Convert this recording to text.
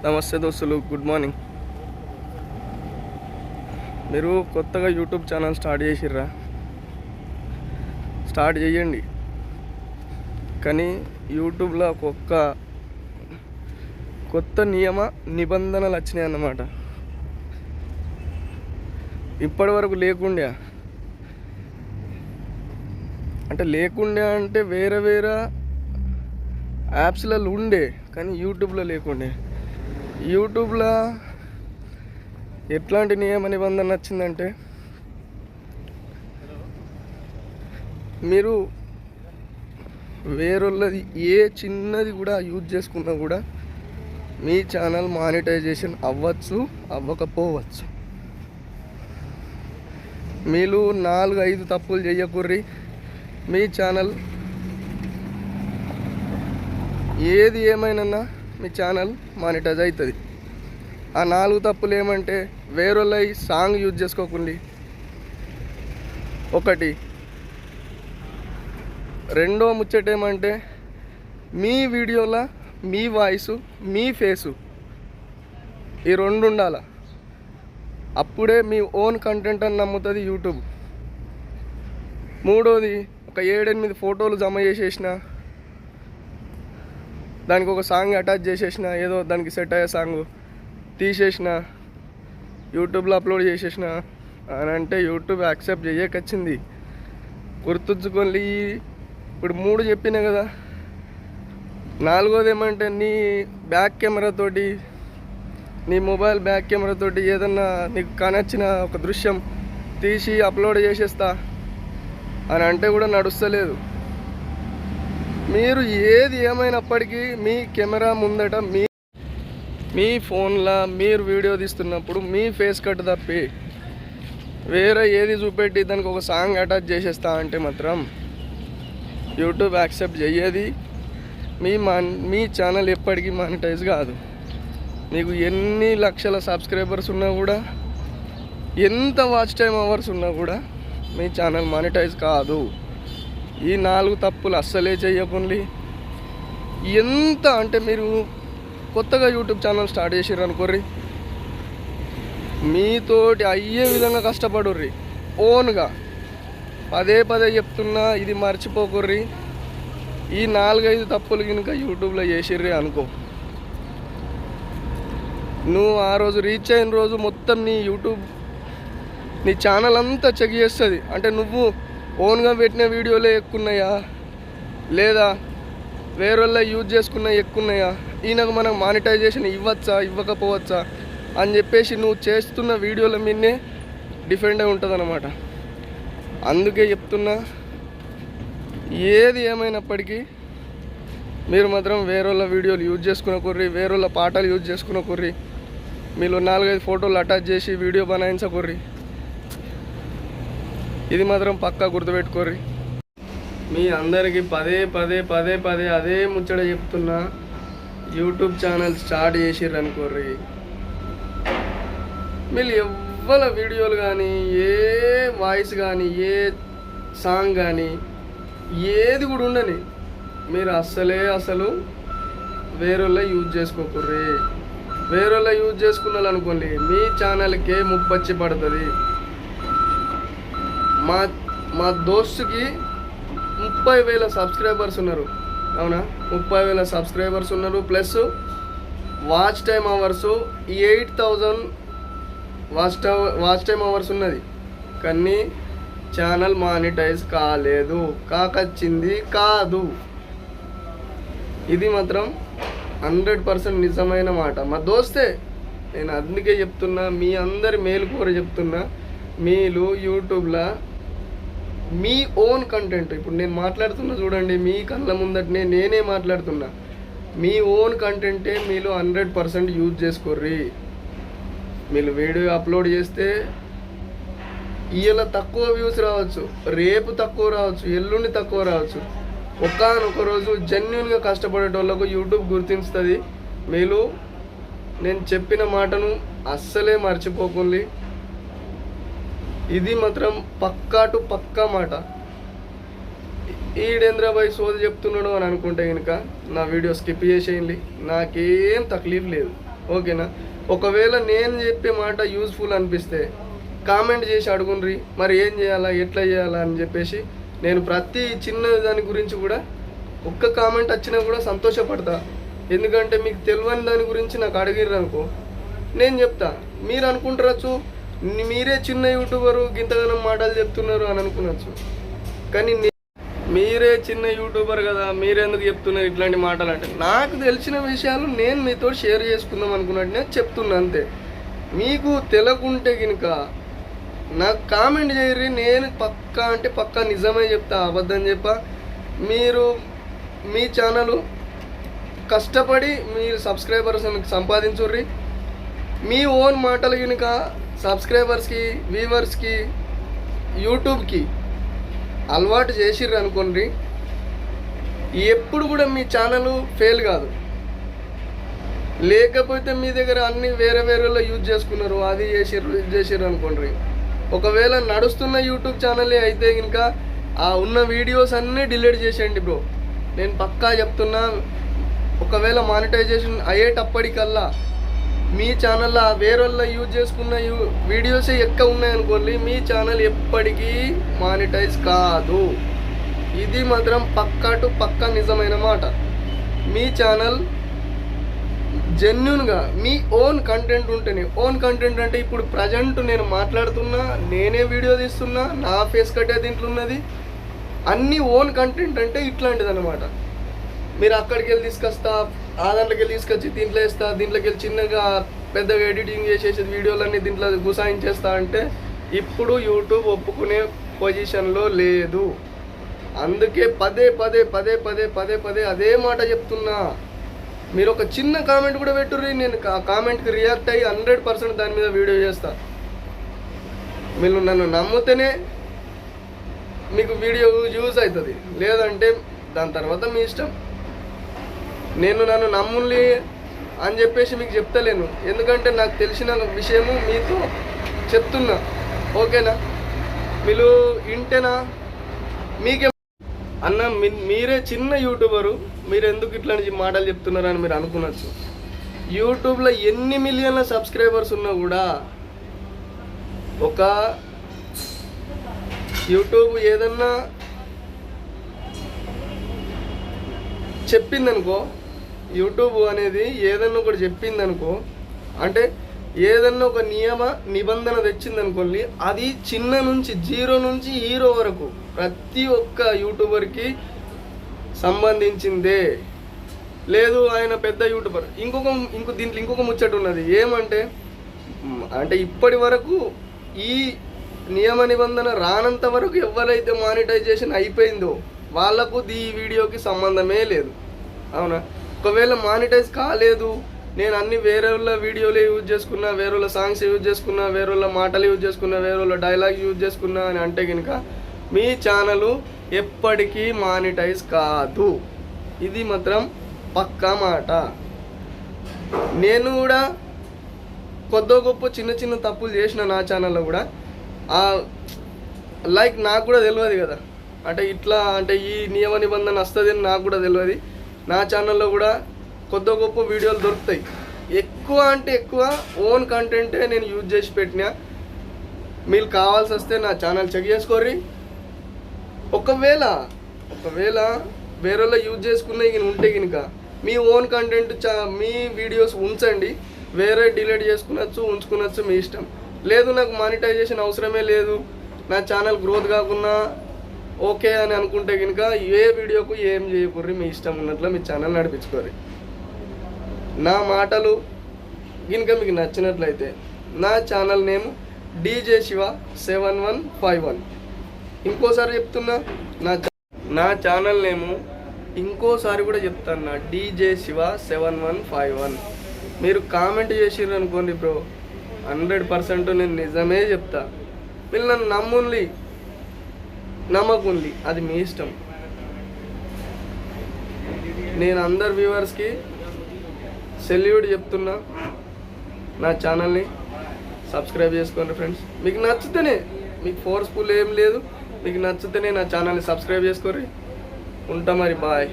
నమస్తే దోస్తులు, good morning. మీరు కొత్తగా యూట్యూబ్ ఛానల్ స్టార్ట్ చేసిర్రా? స్టార్ట్ చేయండి, కానీ యూట్యూబ్లో ఒక్కొక్క కొత్త నిబంధనలు వచ్చినాయి అన్నమాట. ఇప్పటి వరకు లేకుండే అంటే వేరే వేరే యాప్స్లలో ఉండే, కానీ యూట్యూబ్లో లేకుండే. యూట్యూబ్లో ఎట్లాంటి నియమ నిబంధన వచ్చిందంటే, మీరు వేరొల్లది ఏ చిన్నది కూడా యూజ్ చేసుకున్నా కూడా మీ ఛానల్ మానిటైజేషన్ అవ్వచ్చు, అవ్వకపోవచ్చు. మీరు 4-5 తప్పులు చేయకుర్రి, మీ ఛానల్ ఏది ఏమైనా మీ ఛానల్ మానిటైజ్ అవుతుంది. ఆ 4 తప్పులు ఏమంటే, వేరొల్ల సాంగ్ యూజ్ చేసుకోకండి ఒకటి. రెండో ముచ్చట ఏమంటే, మీ వీడియోలో మీ వాయిస్, మీ ఫేసు ఈ 2 ఉండాలి. అప్పుడే మీ ఓన్ కంటెంట్ అని నమ్ముతుంది యూట్యూబ్. మూడోది, ఒక 7-8 ఫోటోలు జమ చేసేసిన, దానికి ఒక సాంగ్ అటాచ్ చేసేసిన, ఏదో దానికి సెట్ అయ్యే సాంగ్ తీసేసిన, యూట్యూబ్లో అప్లోడ్ చేసేసిన అని అంటే యూట్యూబ్ యాక్సెప్ట్ చేయకొచ్చింది. గుర్తుంచుకోండి. ఇప్పుడు 3 చెప్పినా కదా. 4వది ఏమంటే, నీ బ్యాక్ కెమెరాతోటి, నీ మొబైల్ బ్యాక్ కెమెరాతోటి ఏదన్నా నీకు కానొచ్చిన ఒక దృశ్యం తీసి అప్లోడ్ చేసేస్తా అని అంటే కూడా నడుస్తలేదు. మీరు ఏది ఏమైనప్పటికీ మీ కెమెరా ముందట మీ ఫోన్లో మీరు వీడియో తీస్తున్నప్పుడు మీ ఫేస్ కట్ తప్పి వేరే ఏది చూపెట్టి దానికి ఒక సాంగ్ అటాచ్ చేసేస్తా అంటే మాత్రం యూట్యూబ్ యాక్సెప్ట్ చెయ్యేది. మీ ఛానల్ ఎప్పటికీ మానిటైజ్ కాదు. మీకు ఎన్ని లక్షల సబ్స్క్రైబర్స్ ఉన్నా కూడా, ఎంత వాచ్ టైం అవర్స్ ఉన్నా కూడా మీ ఛానల్ మానిటైజ్ కాదు. ఈ 4 తప్పులు అస్సలే చేయకండి. ఎంత అంటే, మీరు కొత్తగా యూట్యూబ్ ఛానల్ స్టార్ట్ చేసిర్రు అనుకోర్రి, మీతోటి అయ్యే విధంగా కష్టపడుర్రి ఓన్గా. పదే చెప్తున్నా, ఇది మర్చిపోకుర్రి. ఈ 4-5 తప్పులు కనుక యూట్యూబ్లో చేసిర్రి అనుకో, నువ్వు ఆ రోజు రీచ్ అయిన రోజు మొత్తం నీ యూట్యూబ్ నీ ఛానల్ అంతా చెక్ చేస్తుంది. అంటే నువ్వు ఓన్గా పెట్టిన వీడియోలే ఎక్కున్నాయా, లేదా వేరేళ్ళ యూజ్ చేసుకున్న ఎక్కున్నాయా, ఈయనకు మనం మానిటైజేషన్ ఇవ్వచ్చా ఇవ్వకపోవచ్చా అని చెప్పేసి నువ్వు చేస్తున్న వీడియోల మీదనే డిపెండ్ అయి ఉంటుంది అన్నమాట. అందుకే చెప్తున్నా, ఏది ఏమైనప్పటికీ మీరు మాత్రం వేరేళ్ళ వీడియోలు యూజ్ చేసుకునకుర్రి, వేరేళ్ళ పాటలు యూజ్ చేసుకునకుర్రి, మీరు 4-5 ఫోటోలు అటాచ్ చేసి వీడియో బనాయించకుర్రి. ఇది మాత్రం పక్కా గుర్తుపెట్టుకోర్రి. మీ అందరికీ పదే అదే ముచ్చట చెప్తున్నా. యూట్యూబ్ ఛానల్ స్టార్ట్ చేసిర్రు అనుకోర్రి, మీరు ఎవ్వల వీడియోలు కానీ, ఏ వాయిస్ కానీ, ఏ సాంగ్ కానీ, ఏది కూడా ఉండని, మీరు అసలు వేరేళ్ళ యూజ్ చేసుకోకుర్రి. వేరేళ్ళ యూజ్ చేసుకున్నారు అనుకోండి, మీ ఛానల్కే ముప్పచ్చి పడుతుంది. మా దోస్తుకి 30,000 సబ్స్క్రైబర్స్ ఉన్నారు. అవునా, 30,000 సబ్స్క్రైబర్స్ ఉన్నారు. Plus watch time hours 8,000 watch time hours ఉన్నది. కానీ ఛానల్ మానిటైజ్ కాలేదు, కాకొచ్చింది కాదు. ఇది మాత్రం 100% నిజమైన మాట. మా దోస్తే, నేను అందుకే చెప్తున్నా, మీ అందరి మేలు కోరి చెప్తున్నా. మీరు యూట్యూబ్లో మీ ఓన్ కంటెంట్, ఇప్పుడు నేను మాట్లాడుతున్నా చూడండి, మీ కళ్ళ ముందటనే నేనే మాట్లాడుతున్నా. మీ ఓన్ కంటెంటే మీరు 100% యూజ్ చేసుకోర్రి. మీరు వీడియో అప్లోడ్ చేస్తే ఇవాళ తక్కువ వ్యూస్ రావచ్చు, రేపు తక్కువ రావచ్చు, ఎల్లుండి తక్కువ రావచ్చు. ఒక్కనొక రోజు జెన్యున్గా కష్టపడేటోళ్ళకు యూట్యూబ్ గుర్తిస్తుంది. మీరు నేను చెప్పిన మాటను అస్సలే మర్చిపోకండి. ఇది మాత్రం పక్కా మాట. ఈడేంద్రబాయ్ సోది చెప్తున్నాడు అని అనుకుంటే కనుక నా వీడియో స్కిప్ చేసేయండి, నాకేం తక్లీఫ్ లేదు. ఓకేనా. ఒకవేళ నేను చెప్పే మాట యూజ్ఫుల్ అనిపిస్తే కామెంట్ చేసి అడుగుండ్రి, మరి ఏం చేయాలా ఎట్లా చేయాలా అని చెప్పేసి. నేను ప్రతి చిన్న దాని గురించి కూడా ఒక్క కామెంట్ వచ్చినా కూడా సంతోషపడతా. ఎందుకంటే మీకు తెలియని దాని గురించి నాకు అడిగిర్రు అనుకో నేను చెప్తా. మీరు అనుకుంటారచ్చు మీరే చిన్న యూట్యూబరు ఇంతగానో మాటలు చెప్తున్నారు అని అనుకునొచ్చు, కానీ మీరే చిన్న యూట్యూబర్ కదా, మీరెందుకు చెప్తున్నారు ఇట్లాంటి మాటలు అంటే, నాకు తెలిసిన విషయాలు నేను మీతో షేర్ చేసుకుందాం అనుకున్నట్టు నేను చెప్తున్నా అంతే. మీకు తెలియకుంటే కనుక నాకు కామెంట్ చేయరు, నేను పక్కా అంటే పక్కా నిజమే చెప్తా, అబద్ధం చెప్పా. మీరు మీ ఛానల్ కష్టపడి మీరు సబ్స్క్రైబర్స్ సంపాదించుర్రి. మీ ఓన్ మాటలు కనుక సబ్స్క్రైబర్స్కి వ్యూవర్స్కి యూట్యూబ్కి అలవాటు చేసిర్రు అనుకోండి, ఎప్పుడు కూడా మీ ఛానల్ ఫెయిల్ కాదు. లేకపోతే మీ దగ్గర అన్ని వేరే వేరేలో యూజ్ చేసుకున్నారు, అది చేసిర్రు ఇది చేసిర్రు అనుకోండి. ఒకవేళ నడుస్తున్న యూట్యూబ్ ఛానలే అయితే కనుక ఆ ఉన్న వీడియోస్ అన్నీ డిలీట్ చేసేయండి బ్రో, నేను పక్కా చెప్తున్నా. ఒకవేళ మానిటైజేషన్ అయ్యేటప్పటికల్లా మీ ఛానల్లో వేరే వాళ్ళ యూజ్ చేసుకున్న వీడియోసే ఎక్కువ ఉన్నాయనుకోండి, మీ ఛానల్ ఎప్పటికీ మానిటైజ్ కాదు. ఇది మాత్రం పక్కా టు పక్కా నిజమైన మాట. మీ ఛానల్ జెన్యున్గా మీ ఓన్ కంటెంట్ ఉంటేనే, ఓన్ కంటెంట్ అంటే ఇప్పుడు ప్రజెంట్ నేను మాట్లాడుతున్నా, నేనే వీడియో తీస్తున్నా, నా ఫేస్ కట్టే దీంట్లో ఉన్నది, అన్నీ ఓన్ కంటెంట్ అంటే ఇట్లాంటిది అనమాట. మీరు అక్కడికి వెళ్ళి తీసుకొస్తా, ఆ దాంట్లోకి వెళ్ళి తీసుకొచ్చి దీంట్లో వేస్తా, దీంట్లోకి వెళ్ళి చిన్నగా పెద్దగా ఎడిటింగ్ చేసేసి వీడియోలన్నీ దీంట్లో గుసాయించేస్తా అంటే ఇప్పుడు యూట్యూబ్ ఒప్పుకునే పొజిషన్లో లేదు. అందుకే పదే పదే పదే పదే పదే పదే అదే మాట చెప్తున్నా. మీరు ఒక చిన్న కామెంట్ కూడా పెట్టుర్రి, నేను ఆ కామెంట్కి రియాక్ట్ అయ్యి 100% దాని మీద వీడియో చేస్తా. మీరు నన్ను నమ్మితేనే మీకు వీడియో యూజ్ అవుతుంది, లేదంటే దాని తర్వాత మీ ఇష్టం. నేను నన్ను నమ్ములి అని చెప్పేసి మీకు చెప్తలేను, ఎందుకంటే నాకు తెలిసిన విషయము మీతో చెప్తున్నా. ఓకేనా, మీరు ఇంటేనా మీకే అన్న మీరే చిన్న యూట్యూబరు, మీరు ఎందుకు ఇట్లాంటి మాటలు చెప్తున్నారని అని మీరు అనుకునొచ్చు. యూట్యూబ్లో ఎన్ని మిలియన్ల సబ్స్క్రైబర్స్ ఉన్నా కూడా ఒక యూట్యూబ్ ఏదన్నా చెప్పిందనుకో, యూట్యూబ్ అనేది ఏదన్నా ఒకటి చెప్పిందనుకో, అంటే ఏదన్నా ఒక నియమ నిబంధన తెచ్చిందనుకోండి, అది చిన్న నుంచి 0 నుంచి హీరో వరకు ప్రతి ఒక్క యూట్యూబర్కి సంబంధించిందే. లేదు ఆయన పెద్ద యూట్యూబర్, దీంట్లో ఇంకొక ముచ్చట ఉన్నది ఏమంటే, అంటే ఇప్పటి వరకు ఈ నియమ నిబంధన రానంత వరకు ఎవరైతే మానిటైజేషన్ అయిపోయిందో వాళ్ళకు ఈ వీడియోకి సంబంధమే లేదు, అవునా. ఒకవేళ మానిటైజ్ కాలేదు, నేను అన్ని వేరే వాళ్ళ వీడియోలే యూజ్ చేసుకున్నా, వేరే వాళ్ళ సాంగ్స్ యూజ్ చేసుకున్నా, వేరే వాళ్ళ మాటలు యూజ్ చేసుకున్నా, వేరే వాళ్ళ డైలాగ్ యూజ్ చేసుకున్నా అని అంటే కనుక మీ ఛానల్ ఎప్పటికీ మానిటైజ్ కాదు. ఇది మాత్రం పక్కా మాట. నేను కూడా కొద్ది గొప్ప చిన్న చిన్న తప్పులు చేసిన నా ఛానల్లో కూడా, లైక్ నాకు కూడా తెలియదు కదా, అంటే ఇట్లా అంటే ఈ నియమ నిబంధన వస్తుంది అని నాకు కూడా తెలియదు. నా ఛానల్లో కూడా కొద్ది గొప్ప వీడియోలు దొరుకుతాయి. ఎక్కువ అంటే ఎక్కువ ఓన్ కంటెంటే నేను యూజ్ చేసి పెట్టినా. మీరు కావాల్సి వస్తే నా ఛానల్ చెక్ చేసుకోర్రి. ఒకవేళ వేరేలో యూజ్ చేసుకున్న ఇక ఉంటే కనుక మీ ఓన్ కంటెంట్ మీ వీడియోస్ ఉంచండి, వేరే డిలీట్ చేసుకునొచ్చు ఉంచుకునొచ్చు మీ ఇష్టం. లేదు నాకు మానిటైజేషన్ అవసరమే లేదు, నా ఛానల్ గ్రోత్ కాకుండా ఓకే అని అనుకుంటే కనుక ఏ వీడియోకు ఏం చేయకూర్రి, మీ ఇష్టం ఉన్నట్లు మీ ఛానల్ నడిపించుకోర్రి. నా మాటలు కనుక మీకు నచ్చినట్లయితే నా ఛానల్ నేమ్ డీజే శివ 7151. ఇంకోసారి చెప్తున్నా, నా ఛానల్ నేము ఇంకోసారి కూడా చెప్తాను, డీజే శివ 7151. మీరు కామెంట్ చేసిర్రు అనుకోండి బ్రో, 100% నేను నిజమే చెప్తా. మీరు నన్ను నమ్మకుంది అది మీ ఇష్టం. నేను అందరు వ్యూవర్స్కి సెల్యూట్ చెప్తున్నా, నా ఛానల్ని సబ్స్క్రైబ్ చేసుకోండి ఫ్రెండ్స్. మీకు నచ్చితేనే, మీకు ఫోర్స్ఫుల్ ఏం లేదు, మీకు నచ్చితేనే నా ఛానల్ని సబ్స్క్రైబ్ చేసుకోండి. ఉంటా మరి, బాయ్.